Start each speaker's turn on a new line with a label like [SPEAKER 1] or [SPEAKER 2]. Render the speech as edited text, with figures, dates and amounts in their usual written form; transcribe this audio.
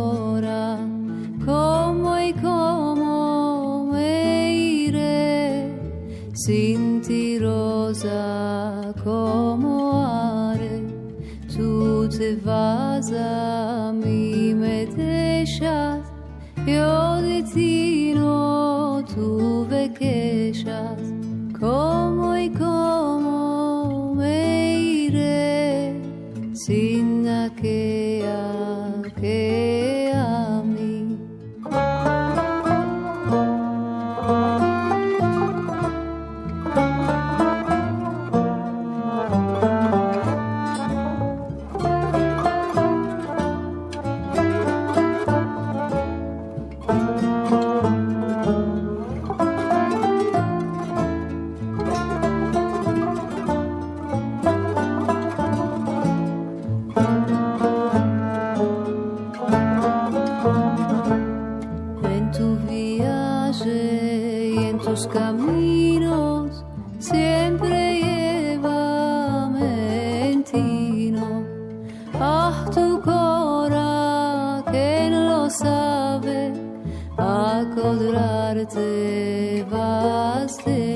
[SPEAKER 1] cora, como me iré, sinti rosa como are, tú te vas a mí me dejas, yo de ti no tuve quejas, como me iré, sin aquella que a mí. Caminos siempre llévame en tino. Ah, tu cora que no lo sabe, acordarte vas de